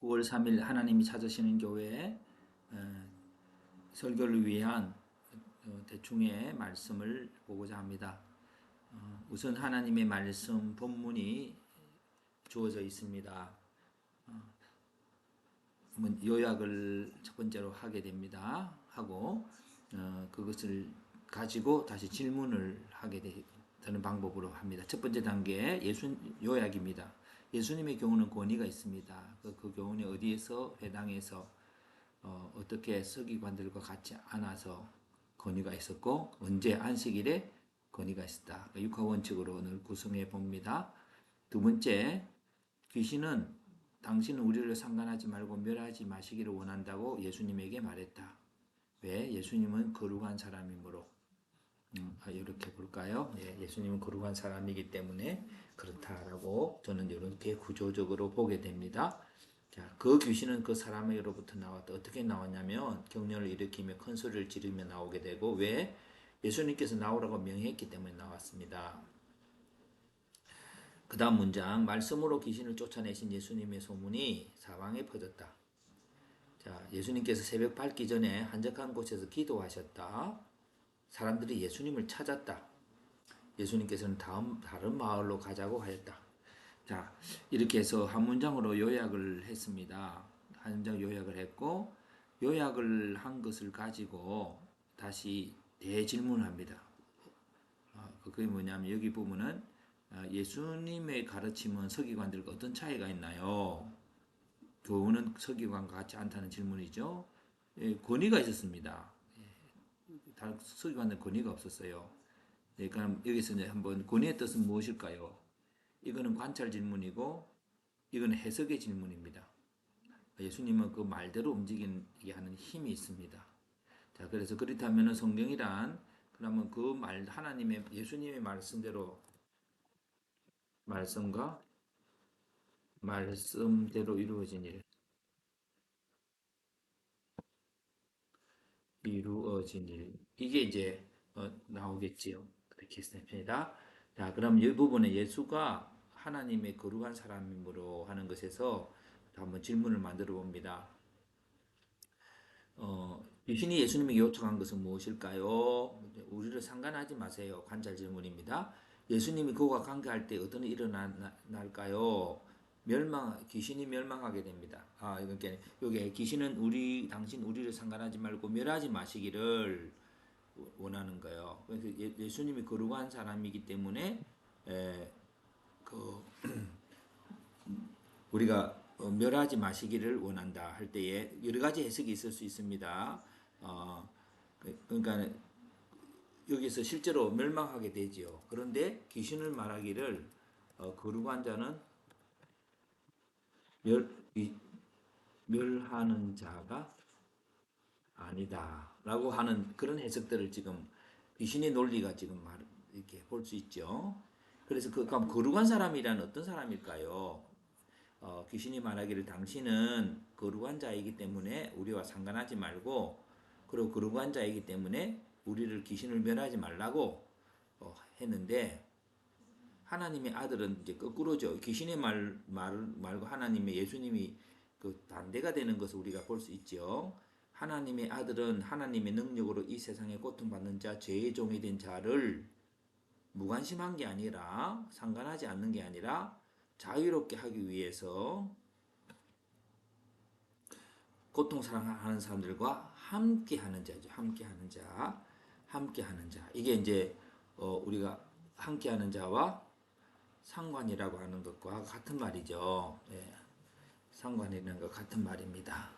9월 3일 하나님이 찾으시는 교회 설교를 위한 대충의 말씀을 보고자 합니다. 우선 하나님의 말씀 본문이 주어져 있습니다. 요약을 첫 번째로 하게 됩니다. 하고 그것을 가지고 다시 질문을 하게 되는 방법으로 합니다. 첫 번째 단계 요약입니다. 예수님의 교훈은 권위가 있습니다. 그 교훈이 어디에서 해당해서 어떻게 서기관들과 같이 안아서 권위가 있었고 언제 안식일에 권위가 있었다. 육하 원칙으로 오늘 구성해 봅니다. 두 번째, 귀신은 당신은 우리를 상관하지 말고 멸하지 마시기를 원한다고 예수님에게 말했다. 왜? 예수님은 거룩한 사람이므로. 이렇게 볼까요? 예수님은 거룩한 사람이기 때문에 그렇다라고 저는 이렇게 구조적으로 보게 됩니다. 자, 그 귀신은 그 사람으로부터 나왔다. 어떻게 나왔냐면 격려를 일으키며 큰 소리를 지르며 나오게 되고 왜? 예수님께서 나오라고 명했기 때문에 나왔습니다. 그 다음 문장, 말씀으로 귀신을 쫓아내신 예수님의 소문이 사방에 퍼졌다. 자, 예수님께서 새벽 밝기 전에 한적한 곳에서 기도하셨다. 사람들이 예수님을 찾았다. 예수님께서는 다른 마을로 가자고 하였다. 자, 이렇게 해서 한 문장으로 요약을 했습니다. 한 문장 요약을 했고, 요약을 한 것을 가지고 다시 대질문을 합니다. 그게 뭐냐면 여기 보면은 예수님의 가르침은 서기관들과 어떤 차이가 있나요? 교훈은 서기관과 같지 않다는 질문이죠. 권위가 있었습니다. 서기관은 권위가 없었어요. 그럼 여기서 이제 한번 권위의 뜻은 무엇일까요? 이거는 관찰 질문이고 이거는 해석의 질문입니다. 예수님은 그 말대로 움직이게 하는 힘이 있습니다. 자, 그래서 그렇다면 성경이란 그러면 그 말 하나님의 예수님의 말씀대로 말씀과 말씀대로 이루어진 일 이게 이제 나오겠지요. 그렇게 했습니다. 자, 그럼 이 부분에 예수가 하나님의 거룩한 사람으로 하는 것에서 한번 질문을 만들어 봅니다. 귀신이 예수님에게 요청한 것은 무엇일까요? 우리를 상관하지 마세요. 관찰 질문입니다. 예수님이 그와 관계할 때 어떤 일이 일어날까요? 귀신이 멸망하게 됩니다. 이게 여기 귀신은 당신 우리를 상관하지 말고 멸하지 마시기를 원하는 거예요. 그래서 예수님이 거룩한 사람이기 때문에 그 우리가 멸하지 마시기를 원한다 할 때에 여러 가지 해석이 있을 수 있습니다. 그러니까 여기서 실제로 멸망하게 되지요. 그런데 귀신을 말하기를 거룩한 자는 멸, 멸하는 자가 아니다라고 하는 그런 해석들을 지금 귀신의 논리가 지금 이렇게 볼 수 있죠. 그래서 그럼 거룩한 사람이란 어떤 사람일까요? 귀신이 말하기를 당신은 거룩한 자이기 때문에 우리와 상관하지 말고 그리고 거룩한 자이기 때문에 우리를 귀신을 멸하지 말라고 했는데 하나님의 아들은 이제 거꾸로죠. 귀신의 말과 하나님의 예수님이 그 반대가 되는 것을 우리가 볼 수 있죠. 하나님의 아들은 하나님의 능력으로 이 세상에 고통받는 자, 죄의 종이 된 자를 무관심한 게 아니라 상관하지 않는 게 아니라 자유롭게 하기 위해서 고통사랑하는 사람들과 함께하는 자죠. 함께하는 자, 함께하는 자. 이게 이제 우리가 함께하는 자와 상관이라고 하는 것과 같은 말이죠. 상관이라는 것 같은 말입니다.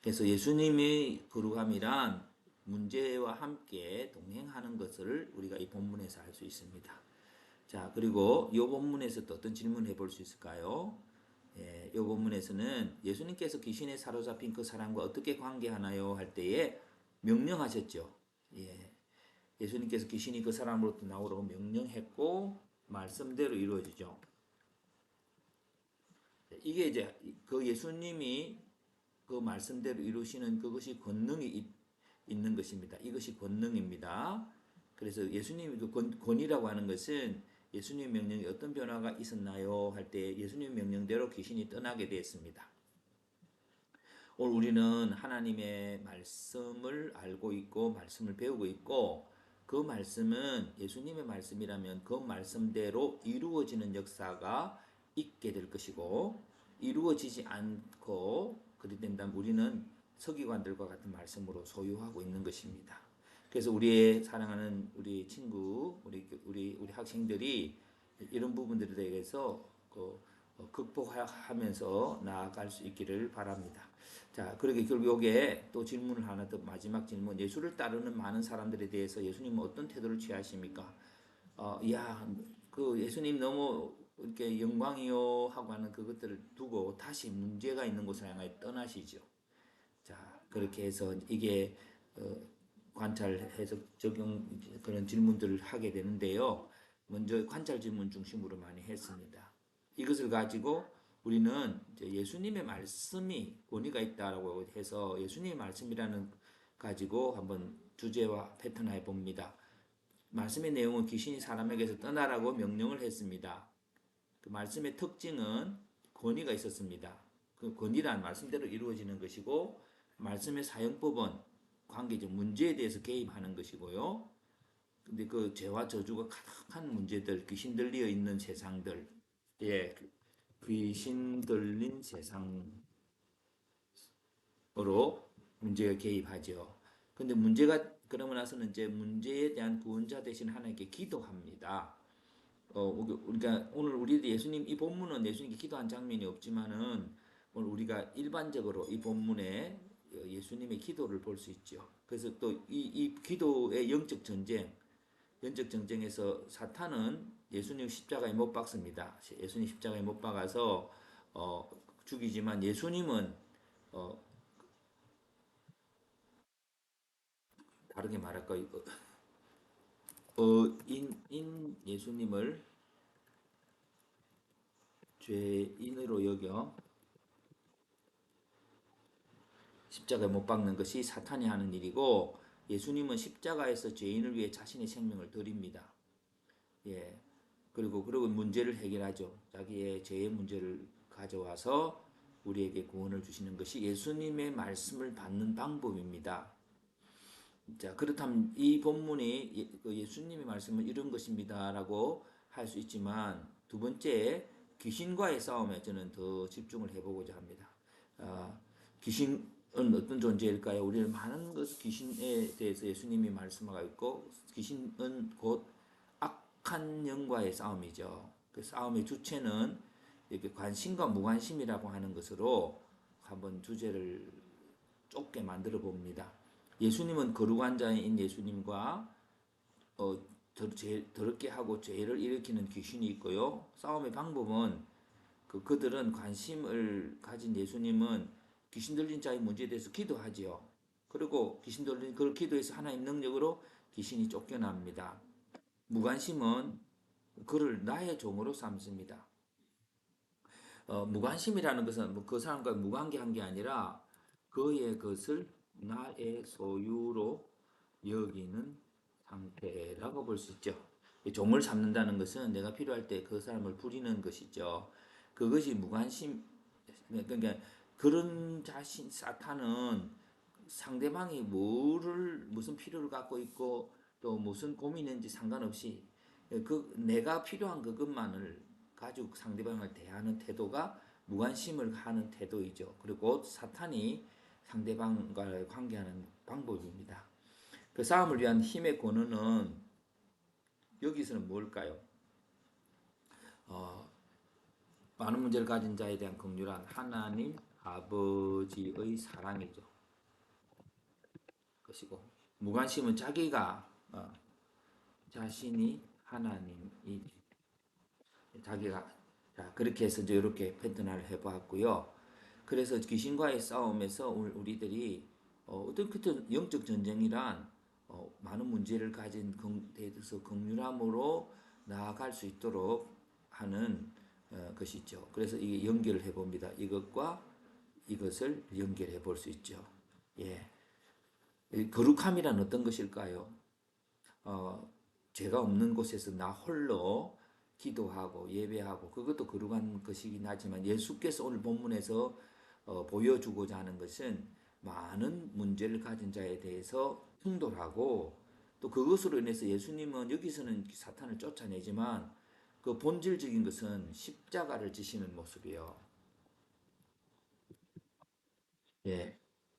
그래서 예수님의 거룩함이란 문제와 함께 동행하는 것을 우리가 이 본문에서 알 수 있습니다. 자, 그리고 이 본문에서 또 어떤 질문을 해볼 수 있을까요? 이 본문에서는 예수님께서 귀신에 사로잡힌 그 사람과 어떻게 관계하나요? 할 때에 명령하셨죠. 예수님께서 귀신이 그 사람으로부터 나오라고 명령했고 말씀대로 이루어지죠. 이게 이제 그 예수님이 그 말씀대로 이루시는 그것이 권능이 있는 것입니다. 이것이 권능입니다. 그래서 예수님이 그 권위라고 하는 것은 예수님 명령에 어떤 변화가 있었나요? 할 때 예수님 명령대로 귀신이 떠나게 되었습니다. 오늘 우리는 하나님의 말씀을 알고 있고 말씀을 배우고 있고 그 말씀은 예수님의 말씀이라면 그 말씀대로 이루어지는 역사가 있게 될 것이고 이루어지지 않고 그리 된다면 우리는 서기관들과 같은 말씀으로 소유하고 있는 것입니다. 그래서 우리의 사랑하는 우리 친구, 우리 학생들이 이런 부분들에 대해서 극복하면서 나아갈 수 있기를 바랍니다. 자, 그러게 결국에 또 질문을 하나 더 마지막 질문. 예수를 따르는 많은 사람들에 대해서 예수님은 어떤 태도를 취하십니까? 야, 그 예수님 너무 이렇게 영광이요 하고 하는 그것들을 두고 다시 문제가 있는 곳을 향하여 떠나시죠. 자, 그렇게 해서 이게 관찰해서 적용 그런 질문들을 하게 되는데요. 먼저 관찰 질문 중심으로 많이 했습니다. 이것을 가지고 우리는 이제 예수님의 말씀이 권위가 있다라고 해서 예수님의 말씀이라는 가지고 한번 주제와 패턴화해 봅니다. 말씀의 내용은 귀신이 사람에게서 떠나라고 명령을 했습니다. 그 말씀의 특징은 권위가 있었습니다. 그 권위란 말씀대로 이루어지는 것이고 말씀의 사용법은 관계적 문제에 대해서 개입하는 것이고요. 근데 그 죄와 저주가 가득한 문제들, 귀신 들려 있는 세상들, 예, 귀신 들린 세상으로 문제가 개입하죠. 근데 문제가 그러고 나서는 이제 문제에 대한 구원자 대신 하나님께 기도합니다. 그러니까 오늘 우리 예수님 이 본문은 예수님께 기도한 장면이 없지만은 오늘 우리가 일반적으로 이 본문에 예수님의 기도를 볼 수 있죠. 그래서 또 이 기도의 영적 전쟁에서 사탄은 예수님 십자가에 못 박습니다. 예수님 십자가에 못 박아서 죽이지만 예수님은 어, 다르게 말할까 인 예수님을 죄인으로 여겨 십자가에 못 박는 것이 사탄이 하는 일이고 예수님은 십자가에서 죄인을 위해 자신의 생명을 드립니다. 예. 그리고 문제를 해결하죠. 자기의 죄의 문제를 가져와서 우리에게 구원을 주시는 것이 예수님의 말씀을 받는 방법입니다. 자, 그렇다면 이 본문이 예수님의 말씀은 이런 것입니다라고 할 수 있지만 두 번째 귀신과의 싸움에 저는 더 집중을 해보고자 합니다. 귀신은 어떤 존재일까요? 우리는 많은 귀신에 대해서 예수님이 말씀하고 있고 귀신은 곧 악한 영과의 싸움이죠. 그 싸움의 주체는 이렇게 관심과 무관심이라고 하는 것으로 한번 주제를 좁게 만들어 봅니다. 예수님은 거룩한 자인 예수님과 더럽게 하고 죄를 일으키는 귀신이 있고요. 싸움의 방법은 그들은 관심을 가진 예수님은 귀신 들린 자의 문제에 대해서 기도하지요. 그리고 귀신 들린 그 기도에서 하나님 능력으로 귀신이 쫓겨납니다. 무관심은 그를 나의 종으로 삼습니다. 무관심이라는 것은 그 사람과 무관계한 게 아니라 그의 것을 나의 소유로 여기는 상태라고 볼 수 있죠. 종을 삼는다는 것은 내가 필요할 때 그 사람을 부리는 것이죠. 그것이 무관심, 그러니까 그런 자신, 사탄은 상대방이 무슨 필요를 갖고 있고 또 무슨 고민인지 상관없이 내가 필요한 그것만을 가지고 상대방을 대하는 태도가 무관심을 하는 태도이죠. 그리고 사탄이 상대방과 관계하는 방법입니다. 그 싸움을 위한 힘의 권한은 여기서는 뭘까요? 많은 문제를 가진 자에 대한 긍휼한 하나님 아버지의 사랑이죠. 것이고 무관심은 자기가 자신이 하나님이 자기가 그렇게 해서 이제 이렇게 패턴화를 해보았고요. 그래서 귀신과의 싸움에서 우리들이 어떤 영적 전쟁이란 많은 문제를 가진 데서 긍휼함으로 나아갈 수 있도록 하는 것이죠. 그래서 이게 연결을 해봅니다. 이것과 이것을 연결해 볼 수 있죠. 예. 거룩함이란 어떤 것일까요? 죄가 없는 곳에서 나 홀로 기도하고 예배하고 그것도 거룩한 것이긴 하지만 예수께서 오늘 본문에서 보여주고자 하는 것은 많은 문제를 가진 자에 대해서 충돌하고 또 그것으로 인해서 예수님은 여기서는 사탄을 쫓아내지만 그 본질적인 것은 십자가를 지시는 모습이에요. 예,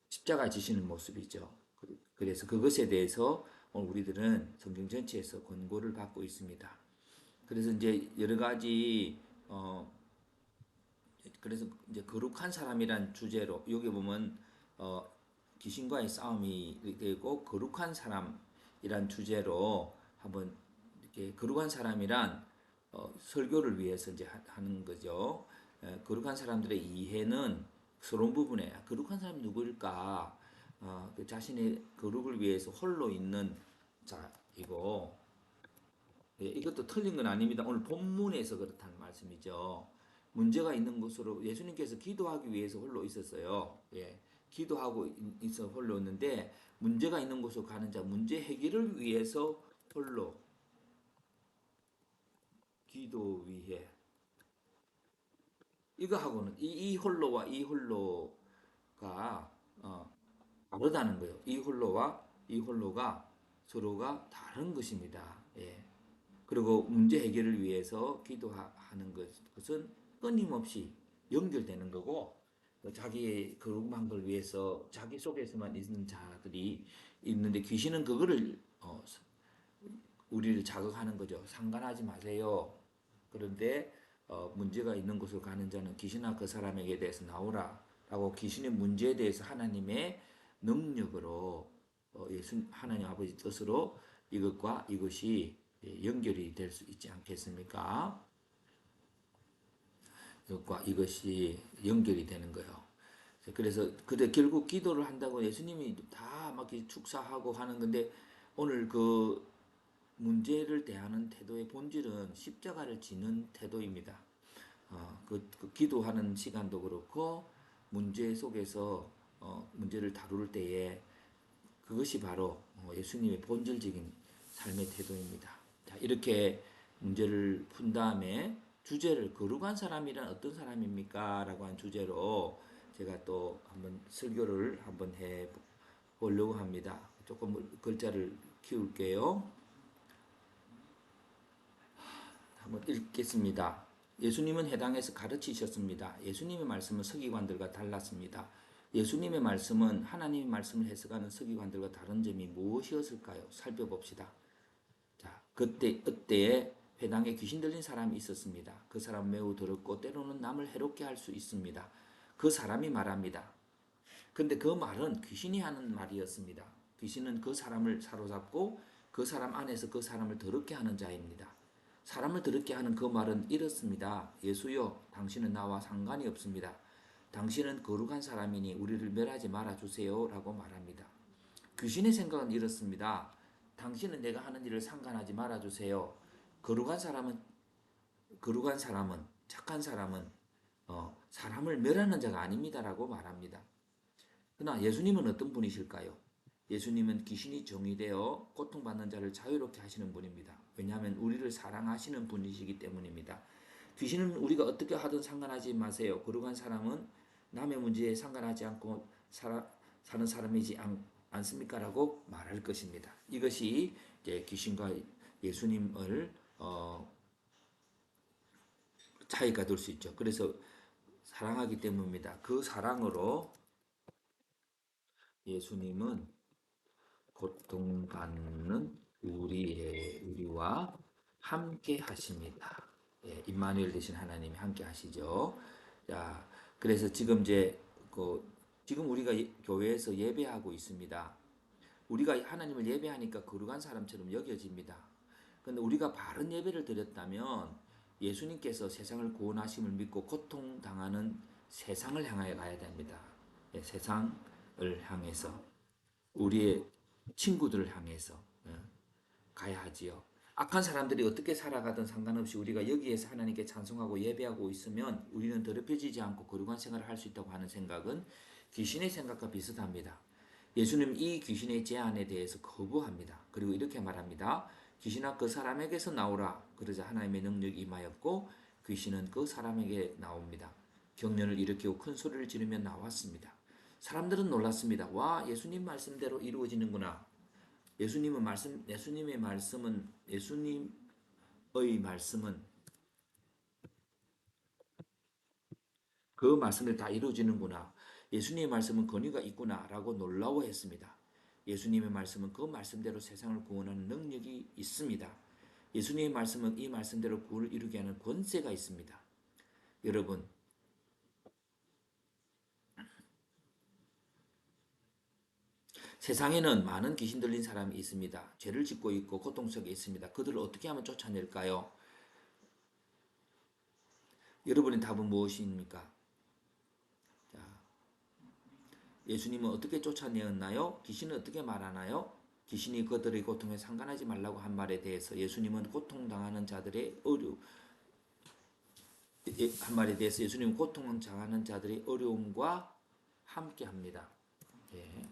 십자가 지시는 모습이죠. 그래서 그것에 대해서 오늘 우리들은 성경 전체에서 권고를 받고 있습니다. 그래서 이제 여러 가지 그래서 이제 거룩한 사람이란 주제로 여기 보면 어, 귀신과의 싸움이 되고 거룩한 사람이란 주제로 한번 이렇게 거룩한 사람이란 설교를 위해서 이제 하는 거죠. 거룩한 사람들의 이해는 서론 부분에 거룩한 사람이 누구일까? 그 자신의 거룩을 위해서 홀로 있는 자이고 예, 이것도 틀린 건 아닙니다. 오늘 본문에서 그렇다는 말씀이죠. 문제가 있는 곳으로 예수님께서 기도하기 위해서 홀로 있었어요. 예, 기도하고 있어 홀로 있는데 문제가 있는 곳으로 가는 자, 문제 해결을 위해서 홀로 기도 위해 이거하고는 이 홀로와 이 홀로가 다르다는 거예요. 이 홀로와 이 홀로가 서로가 다른 것입니다. 예. 그리고 문제 해결을 위해서 기도하는 것은 끊임없이 연결되는 거고 자기의 거룩한 걸 위해서 자기 속에서만 있는 자들이 있는데 귀신은 그거를 우리를 자극하는 거죠. 상관하지 마세요. 그런데 문제가 있는 곳으로 가는 자는 귀신아 그 사람에게 대해서 나오라 라고 귀신의 문제에 대해서 하나님의 능력으로 예수 하나님 아버지 뜻으로 이것과 이것이 연결이 될 수 있지 않겠습니까? 이것과 이것이 연결이 되는 거예요. 그래서 그때 결국 기도를 한다고 예수님이 다 막 축사하고 하는 건데 오늘 그 문제를 대하는 태도의 본질은 십자가를 지는 태도입니다. 그 기도하는 시간도 그렇고 문제 속에서 문제를 다룰 때에 그것이 바로 예수님의 본질적인 삶의 태도입니다. 자, 이렇게 문제를 푼 다음에 주제를 거룩한 사람이란 어떤 사람입니까? 라고 한 주제로 제가 또 한번 설교를 한번 해 보려고 합니다. 조금 글자를 키울게요. 한번 읽겠습니다. 예수님은 해당에서 가르치셨습니다. 예수님의 말씀은 서기관들과 달랐습니다. 예수님의 말씀은 하나님의 말씀을 해석하는 서기관들과 다른 점이 무엇이었을까요? 살펴봅시다. 자, 그때에 회당에 귀신 들린 사람이 있었습니다. 그 사람 매우 더럽고 때로는 남을 해롭게 할 수 있습니다. 그 사람이 말합니다. 근데 그 말은 귀신이 하는 말이었습니다. 귀신은 그 사람을 사로잡고 그 사람 안에서 그 사람을 더럽게 하는 자입니다. 사람을 더럽게 하는 그 말은 이렇습니다. 예수여, 당신은 나와 상관이 없습니다. 당신은 거룩한 사람이니 우리를 멸하지 말아 주세요. 라고 말합니다. 귀신의 생각은 이렇습니다. 당신은 내가 하는 일을 상관하지 말아 주세요. 거룩한 사람은, 착한 사람은, 사람을 멸하는 자가 아닙니다라고 말합니다. 그러나 예수님은 어떤 분이실까요? 예수님은 귀신이 정의되어 고통받는 자를 자유롭게 하시는 분입니다. 왜냐하면 우리를 사랑하시는 분이시기 때문입니다. 귀신은 우리가 어떻게 하든 상관하지 마세요. 거룩한 사람은 남의 문제에 상관하지 않고 사는 사람이지 않습니까? 라고 말할 것입니다. 이것이 이제 귀신과 예수님을 차이가 될 수 있죠. 그래서 사랑하기 때문입니다. 그 사랑으로 예수님은 고통받는 우리와 함께 하십니다. 예, 임마누엘 되신 하나님이 함께 하시죠. 자, 그래서 지금 이제 지금 우리가 교회에서 예배하고 있습니다. 우리가 하나님을 예배하니까 거룩한 사람처럼 여겨집니다. 그런데 우리가 바른 예배를 드렸다면 예수님께서 세상을 구원하심을 믿고 고통당하는 세상을 향하여 가야 됩니다. 예, 세상을 향해서. 우리의 친구들을 향해서 가야 하지요. 악한 사람들이 어떻게 살아가든 상관없이 우리가 여기에서 하나님께 찬송하고 예배하고 있으면 우리는 더럽혀지지 않고 거룩한 생활을 할 수 있다고 하는 생각은 귀신의 생각과 비슷합니다. 예수님 이 귀신의 제안에 대해서 거부합니다. 그리고 이렇게 말합니다. 귀신아 그 사람에게서 나오라. 그러자 하나님의 능력이 임하였고 귀신은 그 사람에게 나옵니다. 경련을 일으키고 큰 소리를 지르며 나왔습니다. 사람들은 놀랐습니다. 와, 예수님 말씀대로 이루어지는구나. 예수님의 말씀은 그 말씀을 다 이루어지는구나. 예수님의 말씀은 권위가 있구나라고 놀라워했습니다. 예수님의 말씀은 그 말씀대로 세상을 구원하는 능력이 있습니다. 예수님의 말씀은 이 말씀대로 구원을 이루게 하는 권세가 있습니다. 여러분, 세상에는 많은 귀신 들린 사람이 있습니다. 죄를 짓고 있고 고통 속에 있습니다. 그들을 어떻게 하면 쫓아낼까요? 여러분의 답은 무엇입니까? 자, 예수님은 어떻게 쫓아내었나요? 귀신은 어떻게 말하나요? 귀신이 그들의 고통에 상관하지 말라고 한 말에 대해서 예수님은 고통당하는 자들의 한 말에 대해서 예수님은 고통당하는 자들의 어려움과 함께합니다. 예.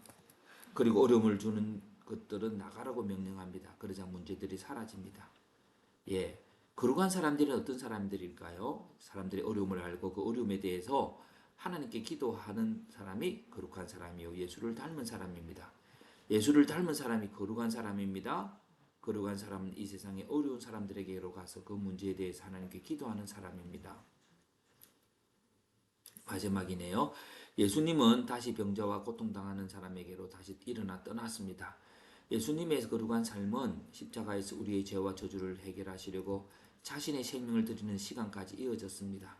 그리고 어려움을 주는 것들은 나가라고 명령합니다. 그러자 문제들이 사라집니다. 예. 거룩한 사람들은 어떤 사람들일까요? 사람들의 어려움을 알고 그 어려움에 대해서 하나님께 기도하는 사람이 거룩한 사람이요. 예수를 닮은 사람입니다. 예수를 닮은 사람이 거룩한 사람입니다. 거룩한 사람은 이 세상의 어려운 사람들에게로 가서 그 문제에 대해서 하나님께 기도하는 사람입니다. 마지막이네요. 예수님은 다시 병자와 고통당하는 사람에게로 다시 일어나 떠났습니다. 예수님의 거룩한 삶은 십자가에서 우리의 죄와 저주를 해결하시려고 자신의 생명을 드리는 시간까지 이어졌습니다.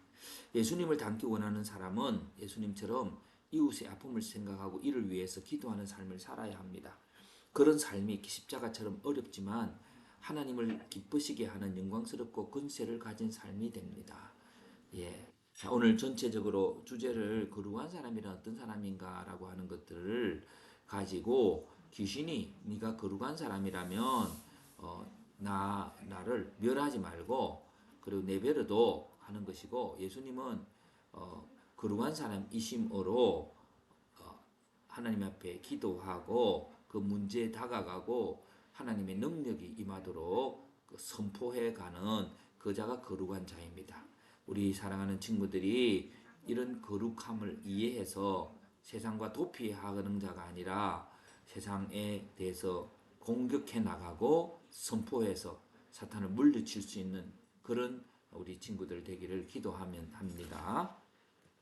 예수님을 닮기 원하는 사람은 예수님처럼 이웃의 아픔을 생각하고 이를 위해서 기도하는 삶을 살아야 합니다. 그런 삶이 십자가처럼 어렵지만 하나님을 기쁘시게 하는 영광스럽고 근세를 가진 삶이 됩니다. 예. 자, 오늘 전체적으로 주제를 거룩한 사람이란 어떤 사람인가라고 하는 것들을 가지고 귀신이 네가 거룩한 사람이라면 나를 멸하지 말고 그리고 내버려도 하는 것이고 예수님은 거룩한 사람이심으로 하나님 앞에 기도하고 그 문제에 다가가고 하나님의 능력이 임하도록 선포해가는 그자가 거룩한 자입니다. 우리 사랑하는 친구들이 이런 거룩함을 이해해서 세상과 도피하는 자가 아니라 세상에 대해서 공격해 나가고 선포해서 사탄을 물리칠 수 있는 그런 우리 친구들 되기를 기도하면 합니다.